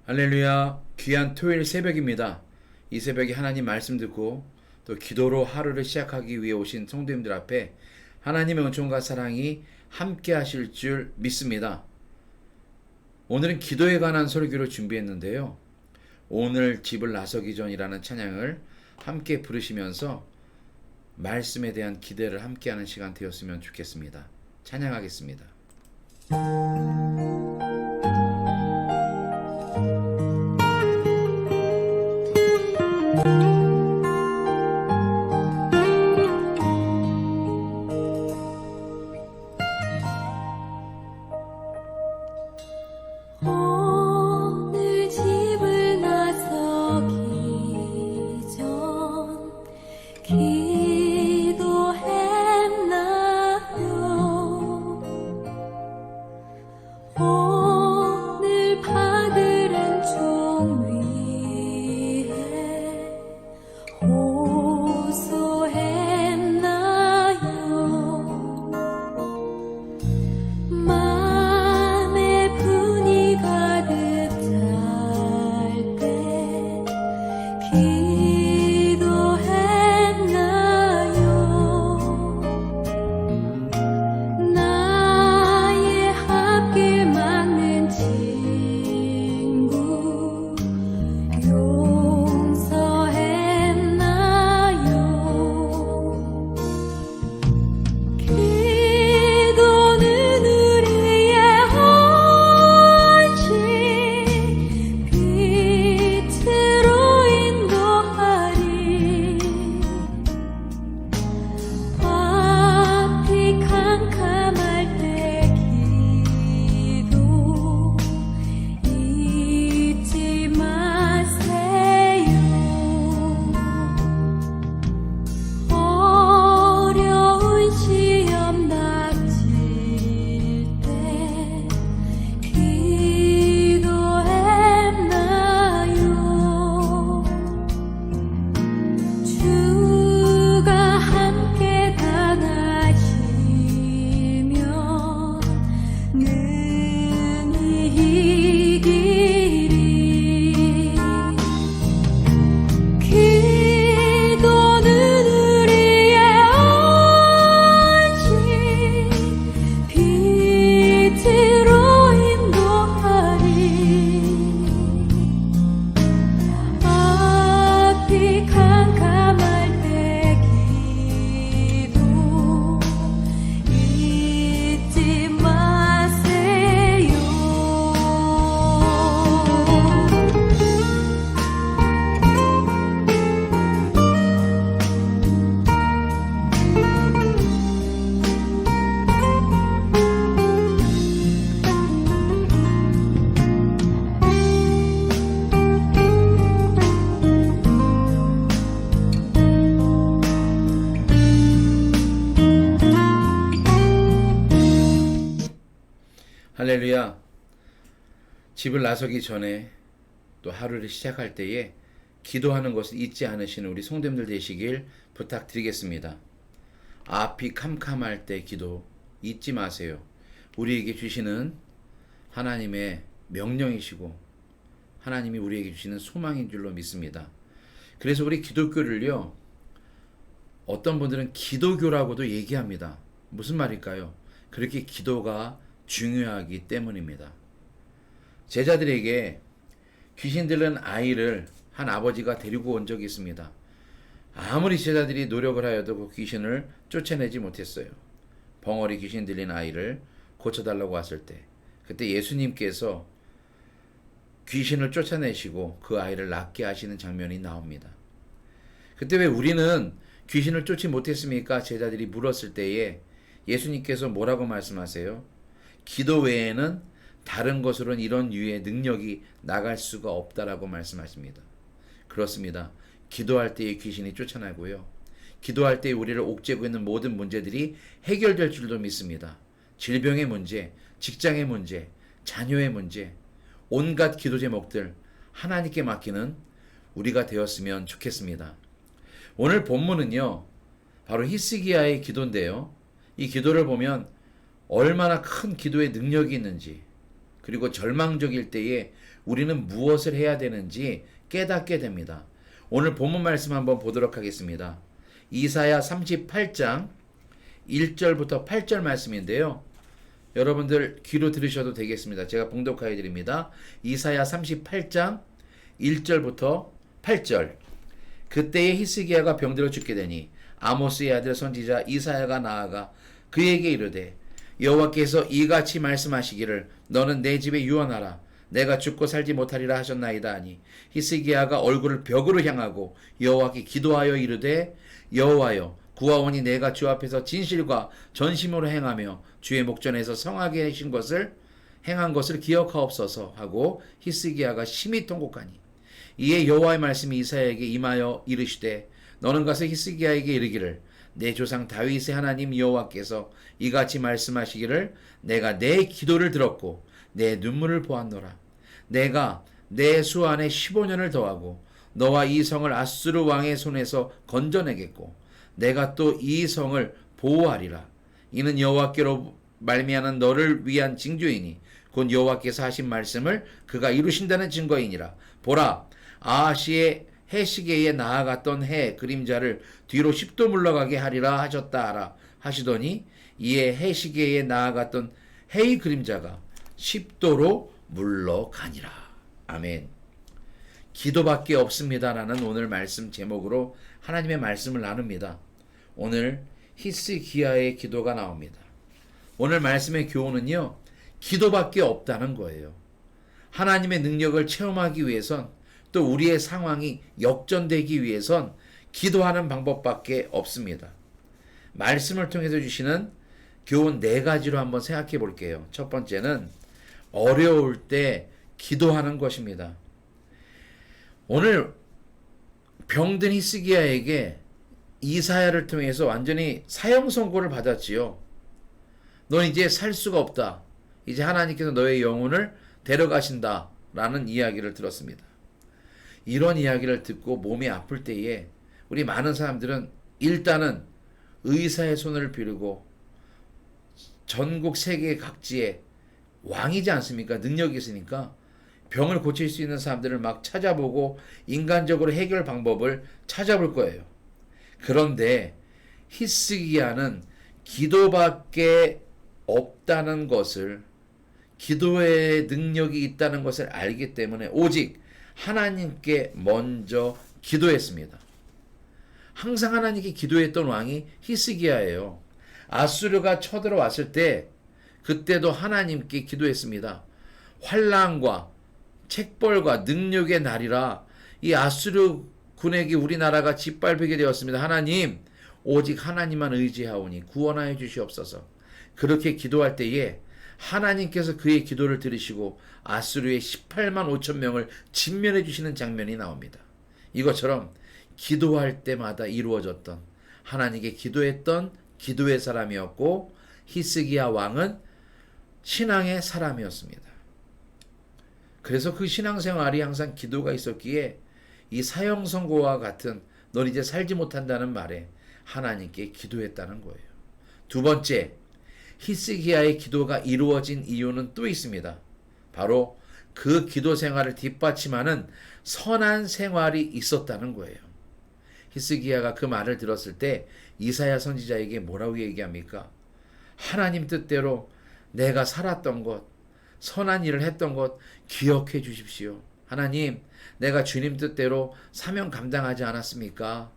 할렐루야. 귀한 토요일 새벽입니다. 이 새벽에 하나님 말씀 듣고 또 기도로 하루를 시작하기 위해 오신 성도님들 앞에 하나님의 은총과 사랑이 함께 하실 줄 믿습니다. 오늘은 기도에 관한 설교를 준비했는데요. 오늘 집을 나서기 전이라는 찬양을 함께 부르시면서 말씀에 대한 기대를 함께하는 시간 되었으면 좋겠습니다. 찬양하겠습니다. 오늘 집을 나서기 전 기도했나요? 오늘 받으란 종 위에 호소했나요? 맘에 분이 가득 찰 때 기도했나요? 나의 앞길 막는 친구 용서했나요? 기도는 우리의 원칙 빛으로 인도하리 앞이 캄캄할 때 기도 잊지 마세요. 어려운 시험 닥칠 때 기도했나요? 주가 함께 다가시면 능히 이기리. 기도는 우리의 원칙 빛으로 인도하리 앞이 캄캄할 때 기도 잊지 마세요. 할렐루야. 집을 나서기 전에 또 하루를 시작할 때에 기도하는 것을 잊지 않으시는 우리 성도님들 되시길 부탁드리겠습니다. 앞이 캄캄할 때 기도 잊지 마세요. 우리에게 주시는 하나님의 명령이시고 하나님이 우리에게 주시는 소망인 줄로 믿습니다. 그래서 우리 기독교를요, 어떤 분들은 기도교라고도 얘기합니다. 무슨 말일까요? 그렇게 기도가 중요하기 때문입니다. 제자들에게 귀신 들린 아이를 한 아버지가 데리고 온 적이 있습니다. 아무리 제자들이 노력을 하여도 그 귀신을 쫓아내지 못했어요. 벙어리 귀신 들린 아이를 고쳐달라고 왔을 때, 그때 예수님께서 귀신을 쫓아내시고 그 아이를 낫게 하시는 장면이 나옵니다. 그때 왜 우리는 귀신을 쫓지 못했습니까? 제자들이 물었을 때에 예수님께서 뭐라고 말씀하세요? 기도 외에는 다른 것으로는 이런 유의 능력이 나갈 수가 없다라고 말씀하십니다. 그렇습니다. 기도할 때에 귀신이 쫓아나고요. 기도할 때 우리를 옥죄고 있는 모든 문제들이 해결될 줄도 믿습니다. 질병의 문제, 직장의 문제, 자녀의 문제, 온갖 기도 제목들 하나님께 맡기는 우리가 되었으면 좋겠습니다. 오늘 본문은요, 바로 히스기야의 기도인데요. 이 기도를 보면 얼마나 큰 기도의 능력이 있는지, 그리고 절망적일 때에 우리는 무엇을 해야 되는지 깨닫게 됩니다. 오늘 본문 말씀 한번 보도록 하겠습니다. 이사야 38장 1절부터 8절 말씀인데요. 여러분들 귀로 들으셔도 되겠습니다. 제가 봉독하여 드립니다. 이사야 38장 1절부터 8절. 그때에 히스기야가 병들어 죽게 되니 아모스의 아들 선지자 이사야가 나아가 그에게 이르되 여호와께서 이같이 말씀하시기를 너는 내 집에 유언하라. 내가 죽고 살지 못하리라 하셨나이다 하니 히스기야가 얼굴을 벽으로 향하고 여호와께 기도하여 이르되 여호와여 구하오니 내가 주 앞에서 진실과 전심으로 행하며 주의 목전에서 성하게 하신 것을 행한 것을 기억하옵소서 하고 히스기야가 심히 통곡하니 이에 여호와의 말씀이 이사야에게 임하여 이르시되 너는 가서 히스기야에게 이르기를 내 조상 다윗의 하나님 여호와께서 이같이 말씀하시기를 내가 내 기도를 들었고 내 눈물을 보았노라. 내가 내 수 안에 15년을 더하고 너와 이 성을 아수르 왕의 손에서 건져내겠고 내가 또 이 성을 보호하리라. 이는 여호와께로 말미암은 너를 위한 징조이니 곧 여호와께서 하신 말씀을 그가 이루신다는 증거이니라. 보라, 아하시의 해시계에 나아갔던 해 그림자를 뒤로 10도 물러가게 하리라 하셨다 하라 하시더니 이에 해시계에 나아갔던 해의 그림자가 10도로 물러가니라. 아멘. 기도밖에 없습니다라는 오늘 말씀 제목으로 하나님의 말씀을 나눕니다. 오늘 히스기야의 기도가 나옵니다. 오늘 말씀의 교훈은요, 기도밖에 없다는 거예요. 하나님의 능력을 체험하기 위해선 또 우리의 상황이 역전되기 위해선 기도하는 방법밖에 없습니다. 말씀을 통해서 주시는 교훈 4가지로 한번 생각해 볼게요. 첫 번째는 어려울 때 기도하는 것입니다. 오늘 병든 히스기야에게 이사야를 통해서 완전히 사형 선고를 받았지요. 넌 이제 살 수가 없다. 이제 하나님께서 너의 영혼을 데려가신다. 라는 이야기를 들었습니다. 이런 이야기를 듣고 몸이 아플 때에 우리 많은 사람들은 일단은 의사의 손을 빌고 전국 세계 각지에 왕이지 않습니까? 능력이 있으니까 병을 고칠 수 있는 사람들을 막 찾아보고 인간적으로 해결 방법을 찾아볼 거예요. 그런데 히스기야는 기도밖에 없다는 것을, 기도의 능력이 있다는 것을 알기 때문에 오직 하나님께 먼저 기도했습니다. 항상 하나님께 기도했던 왕이 히스기야예요. 아수르가 쳐들어왔을 때 그때도 하나님께 기도했습니다. 환난과 책벌과 능력의 날이라 이 아수르 군에게 우리나라가 짓밟히게 되었습니다. 하나님, 오직 하나님만 의지하오니 구원하여 주시옵소서. 그렇게 기도할 때에 하나님께서 그의 기도를 들으시고 아수르의 18만 5천 명을 진멸해 주시는 장면이 나옵니다. 이것처럼 기도할 때마다 이루어졌던, 하나님께 기도했던 기도의 사람이었고 히스기야 왕은 신앙의 사람이었습니다. 그래서 그 신앙생활이 항상 기도가 있었기에 이 사형 선고와 같은 넌 이제 살지 못한다는 말에 하나님께 기도했다는 거예요. 두 번째, 히스기야의 기도가 이루어진 이유는 또 있습니다. 바로 그 기도 생활을 뒷받침하는 선한 생활이 있었다는 거예요. 히스기야가 그 말을 들었을 때 이사야 선지자에게 뭐라고 얘기합니까? 하나님 뜻대로 내가 살았던 것, 선한 일을 했던 것 기억해 주십시오. 하나님, 내가 주님 뜻대로 사명 감당하지 않았습니까?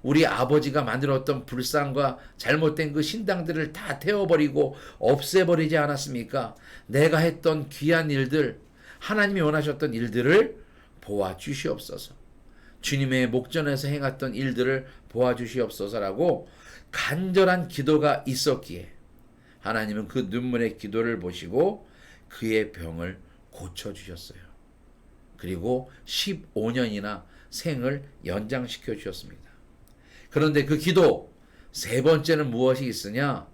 우리 아버지가 만들었던 불상과 잘못된 그 신당들을 다 태워버리고 없애버리지 않았습니까? 내가 했던 귀한 일들, 하나님이 원하셨던 일들을 보아주시옵소서. 주님의 목전에서 행했던 일들을 보아주시옵소서라고 간절한 기도가 있었기에 하나님은 그 눈물의 기도를 보시고 그의 병을 고쳐주셨어요. 그리고 15년이나 생을 연장시켜 주셨습니다. 그런데 그 기도, 세 번째는 무엇이 있으냐?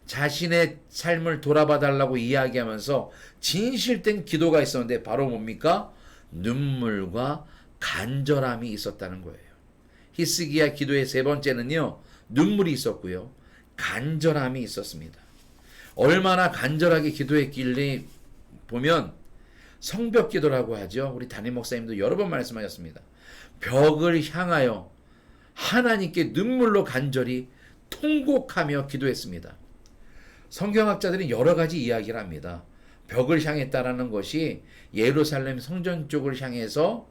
자신의 삶을 돌아봐 달라고 이야기하면서 진실된 기도가 있었는데 바로 뭡니까? 눈물과 간절함이 있었다는 거예요. 히스기야 기도의 세 번째는요, 눈물이 있었고요, 간절함이 있었습니다. 얼마나 간절하게 기도했길래 보면 성벽 기도라고 하죠. 우리 담임 목사님도 여러 번 말씀하셨습니다. 벽을 향하여 하나님께 눈물로 간절히 통곡하며 기도했습니다. 성경학자들은 여러 가지 이야기를 합니다. 벽을 향했다라는 것이 예루살렘 성전 쪽을 향해서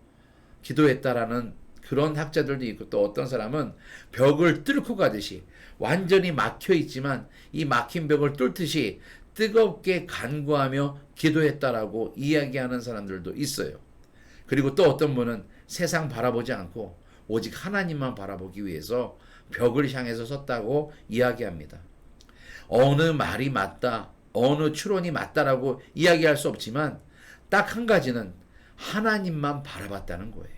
기도했다라는 그런 학자들도 있고, 또 어떤 사람은 벽을 뚫고 가듯이 완전히 막혀 있지만 이 막힌 벽을 뚫듯이 뜨겁게 간구하며 기도했다라고 이야기하는 사람들도 있어요. 그리고 또 어떤 분은 세상 바라보지 않고 오직 하나님만 바라보기 위해서 벽을 향해서 섰다고 이야기합니다. 어느 말이 맞다, 어느 추론이 맞다라고 이야기할 수 없지만 딱 한 가지는 하나님만 바라봤다는 거예요.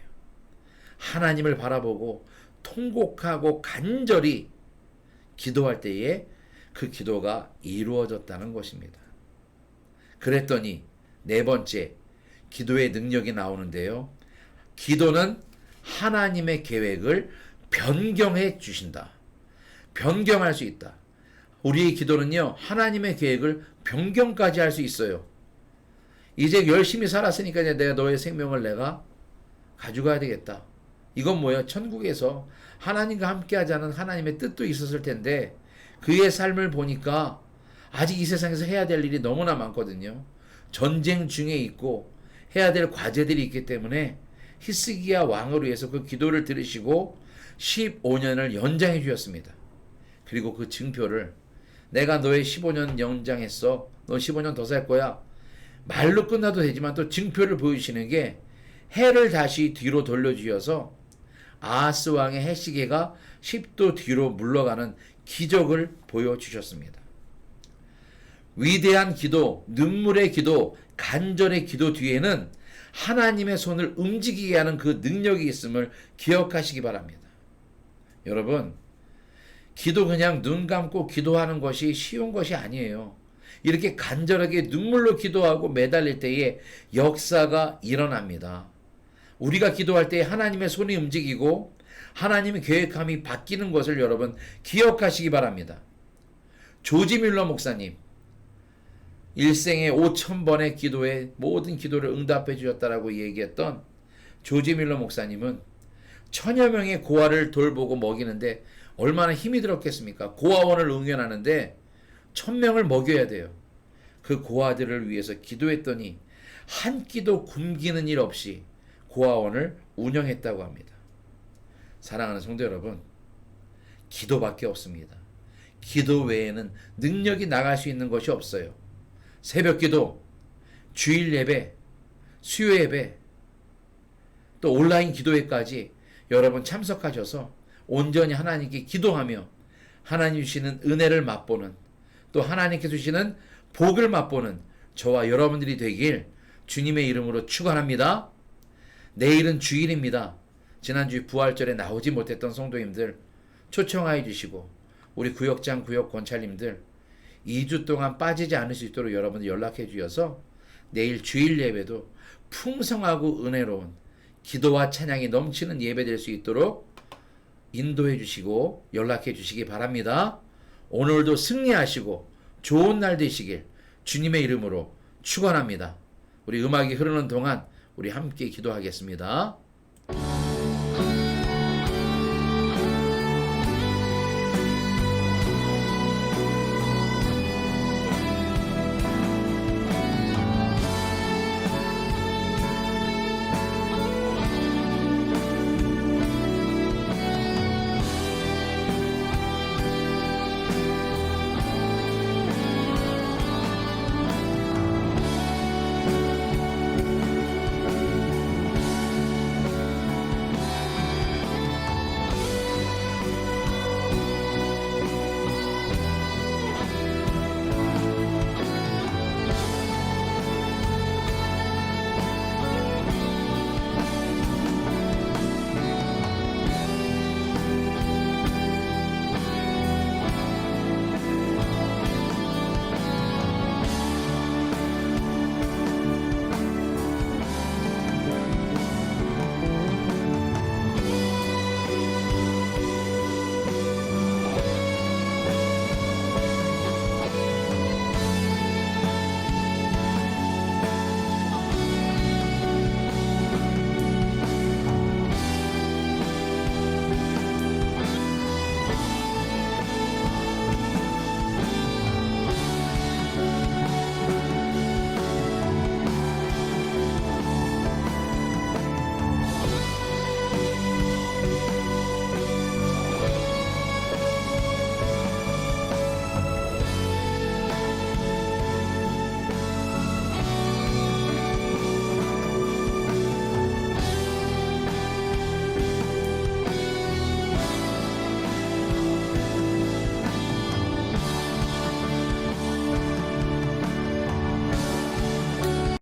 하나님을 바라보고 통곡하고 간절히 기도할 때에 그 기도가 이루어졌다는 것입니다. 그랬더니 네 번째, 기도의 능력이 나오는데요. 기도는 하나님의 계획을 변경해 주신다. 변경할 수 있다. 우리의 기도는요, 하나님의 계획을 변경까지 할 수 있어요. 이제 열심히 살았으니까 이제 내가 너의 생명을 내가 가져가야 되겠다. 이건 뭐예요? 천국에서 하나님과 함께 하자는 하나님의 뜻도 있었을 텐데 그의 삶을 보니까 아직 이 세상에서 해야 될 일이 너무나 많거든요. 전쟁 중에 있고 해야 될 과제들이 있기 때문에 히스기야 왕을 위해서 그 기도를 들으시고 15년을 연장해 주셨습니다. 그리고 그 증표를 내가 너의 15년 연장했어. 너 15년 더 살 거야. 말로 끝나도 되지만 또 증표를 보여주시는 게 해를 다시 뒤로 돌려주셔서 아하스 왕의 해시계가 10도 뒤로 물러가는 기적을 보여주셨습니다. 위대한 기도, 눈물의 기도, 간절의 기도 뒤에는 하나님의 손을 움직이게 하는 그 능력이 있음을 기억하시기 바랍니다. 여러분, 기도 그냥 눈 감고 기도하는 것이 쉬운 것이 아니에요. 이렇게 간절하게 눈물로 기도하고 매달릴 때에 역사가 일어납니다. 우리가 기도할 때 하나님의 손이 움직이고 하나님의 계획함이 바뀌는 것을 여러분 기억하시기 바랍니다. 조지 뮬러 목사님, 일생에 5,000번의 기도에 모든 기도를 응답해 주셨다라고 얘기했던 조지 뮬러 목사님은 1000여 명의 고아를 돌보고 먹이는데 얼마나 힘이 들었겠습니까? 고아원을 응원하는데 1000명을 먹여야 돼요. 그 고아들을 위해서 기도했더니 한 끼도 굶기는 일 없이 고아원을 운영했다고 합니다. 사랑하는 성도 여러분, 기도밖에 없습니다. 기도 외에는 능력이 나갈 수 있는 것이 없어요. 새벽 기도, 주일 예배, 수요 예배, 또 온라인 기도회까지 여러분 참석하셔서 온전히 하나님께 기도하며 하나님 주시는 은혜를 맛보는, 또 하나님께 주시는 복을 맛보는 저와 여러분들이 되길 주님의 이름으로 축원합니다. 내일은 주일입니다. 지난주 부활절에 나오지 못했던 성도님들 초청하여 주시고, 우리 구역장 구역 권찰님들 2주 동안 빠지지 않을 수 있도록 여러분들 연락해 주셔서 내일 주일 예배도 풍성하고 은혜로운 기도와 찬양이 넘치는 예배 될 수 있도록 인도해 주시고 연락해 주시기 바랍니다. 오늘도 승리하시고 좋은 날 되시길 주님의 이름으로 축원합니다. 우리 음악이 흐르는 동안 우리 함께 기도하겠습니다.